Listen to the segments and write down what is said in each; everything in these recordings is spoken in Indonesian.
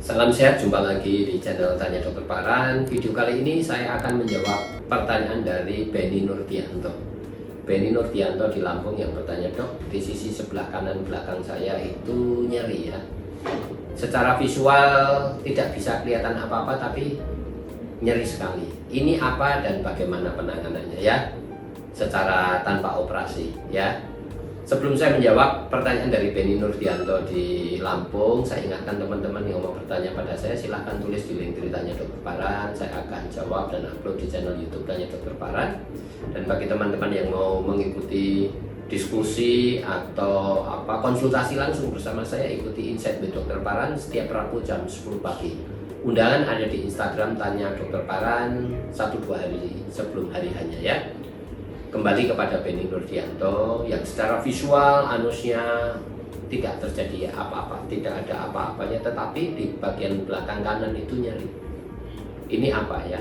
Salam sehat, jumpa lagi di channel Tanya Dokter Paran. Video kali ini saya akan menjawab pertanyaan dari Benny Nurdianto. Benny Nurdianto di Lampung yang bertanya, dok, di sisi sebelah kanan belakang saya itu nyeri ya. Secara visual tidak bisa kelihatan apa-apa tapi nyeri sekali. Ini apa dan bagaimana penanganannya ya? Secara tanpa operasi ya. Sebelum saya menjawab pertanyaan dari Benny Nurdianto di Lampung, saya ingatkan teman-teman yang mau bertanya pada saya, silahkan tulis di link Tanya Dokter Paran. Saya akan jawab dan upload di channel YouTube Tanya Dokter Paran. Dan bagi teman-teman yang mau mengikuti diskusi atau konsultasi langsung bersama saya, ikuti Insight with Dokter Paran setiap Rabu jam 10 pagi. Undangan ada di Instagram Tanya Dokter Paran 1-2 hari sebelum hari hanya ya. Kembali kepada Benny Nurdianto yang secara visual anusnya tidak terjadi apa-apa, tidak ada apa-apanya, tetapi di bagian belakang kanan itu nyeri. Ini apa ya?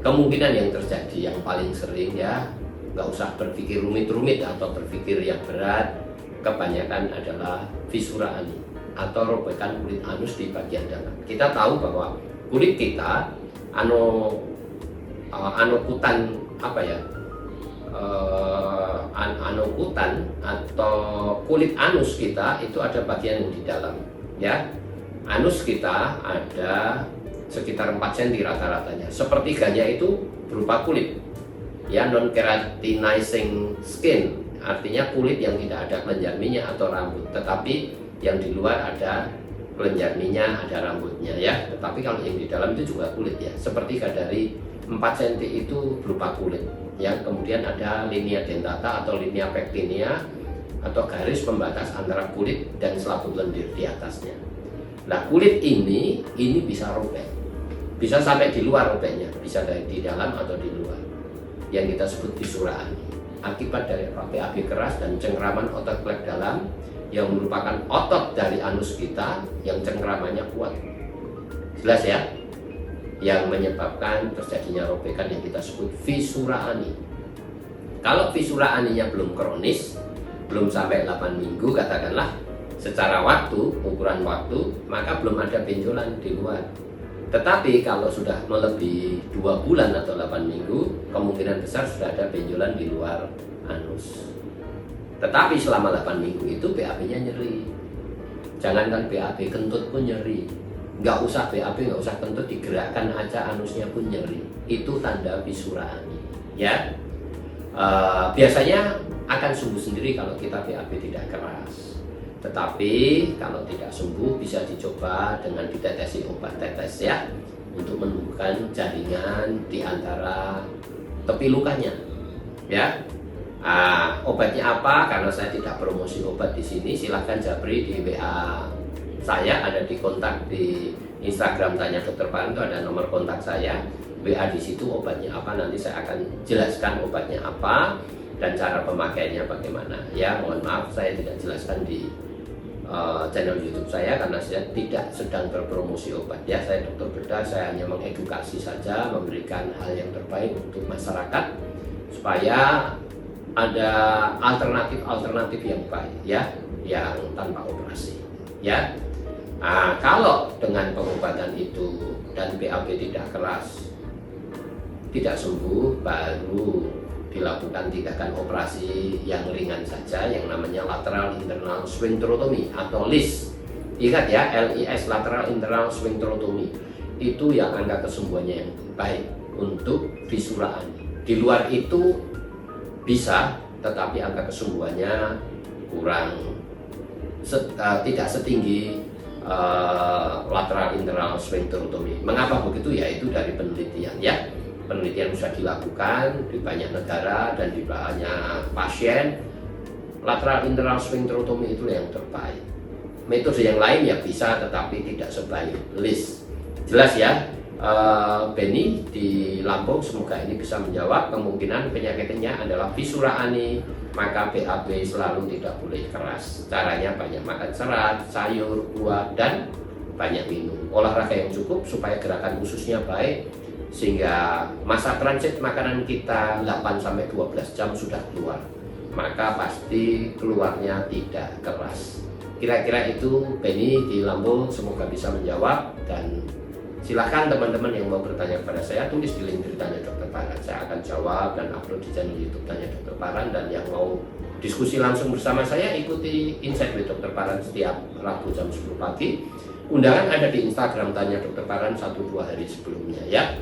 Kemungkinan yang terjadi yang paling sering ya, nggak usah berpikir rumit-rumit atau berpikir yang berat, kebanyakan adalah fisura ani atau robekan kulit anus di bagian dalam. Kita tahu bahwa kulit kita anokutan anokutan atau kulit anus kita itu ada bagian yang di dalam ya. Anus kita ada sekitar 4 cm rata-ratanya. Sepertiganya itu berupa kulit ya, non keratinizing skin, artinya kulit yang tidak ada kelenjar minyak atau rambut, tetapi yang di luar ada kelenjar minyak, ada rambutnya ya. Tetapi kalau yang di dalam itu juga kulit ya. Sepertiga dari 4 cm itu berupa kulit ya. Kemudian ada linea dentata atau linea pectinea atau garis pembatas antara kulit dan selaput lendir di atasnya. Nah, kulit ini bisa robek, bisa sampai di luar robeknya, bisa dari di dalam atau di luar, yang kita sebut fisura ani, akibat dari BAB keras dan cengkraman otot klep dalam yang merupakan otot dari anus kita yang cengkramannya kuat. Jelas ya? Yang menyebabkan terjadinya robekan yang kita sebut fisura ani. Kalau fisura aninya belum kronis, belum sampai 8 minggu katakanlah, secara waktu, ukuran waktu, maka belum ada benjolan di luar. Tetapi kalau sudah melebihi 2 bulan atau 8 minggu, kemungkinan besar sudah ada benjolan di luar anus. Tetapi selama 8 minggu itu BAB-nya nyeri. Jangankan BAB, kentut pun nyeri. Nggak usah BAB, nggak usah kentut, digerakkan aja anusnya pun nyeri. Itu tanda fisura ani ya. Biasanya akan sembuh sendiri kalau kita BAB tidak keras. Tetapi kalau tidak sembuh bisa dicoba dengan ditetesi obat tetes ya, untuk menumbuhkan jaringan di antara tepi lukanya ya. Obatnya apa? Karena saya tidak promosi obat di sini, silahkan japri di WA saya, ada di kontak di Instagram Tanya Dokter Paran, itu ada nomor kontak saya, WA di situ obatnya apa, nanti saya akan jelaskan obatnya apa dan cara pemakaiannya bagaimana ya. Mohon maaf saya tidak jelaskan di channel YouTube saya karena saya tidak sedang berpromosi obat ya. Saya dokter bedah, saya hanya mengedukasi saja, memberikan hal yang terbaik untuk masyarakat supaya ada alternatif yang baik ya, yang tanpa operasi ya. Kalau dengan pengobatan itu dan BAB tidak keras, tidak sembuh, baru dilakukan tindakan operasi yang ringan saja yang namanya lateral internal sphincterotomy atau LIS. Ingat ya, LIS, lateral internal sphincterotomy, itu yang angka kesembuhannya yang baik untuk fisura ani. Di luar itu bisa, tetapi angka kesembuhannya tidak setinggi lateral internal sphincterotomy. Mengapa begitu? Ya itu dari penelitian ya. Penelitian sudah dilakukan di banyak negara dan di banyak pasien. Lateral internal sphincterotomy itu yang terbaik. Metode yang lain ya bisa, tetapi tidak sebaik LIS. Jelas ya? Benny di Lampung, semoga ini bisa menjawab. Kemungkinan penyakitnya adalah fisura ani, maka BAB selalu tidak boleh keras. Caranya banyak makan serat, sayur, buah, dan banyak minum. Olahraga yang cukup supaya gerakan ususnya baik, sehingga masa transit makanan kita 8-12 jam sudah keluar, maka pasti keluarnya tidak keras. Kira-kira itu Benny di Lampung, semoga bisa menjawab. Dan silahkan teman-teman yang mau bertanya kepada saya, tulis di link Tanya Dokter Paran. Saya akan jawab dan upload di channel YouTube Tanya Dokter Paran. Dan yang mau diskusi langsung bersama saya, ikuti Insight with Dokter Paran setiap Rabu jam 10 pagi. Undangan ada di Instagram Tanya Dokter Paran 1-2 hari sebelumnya ya.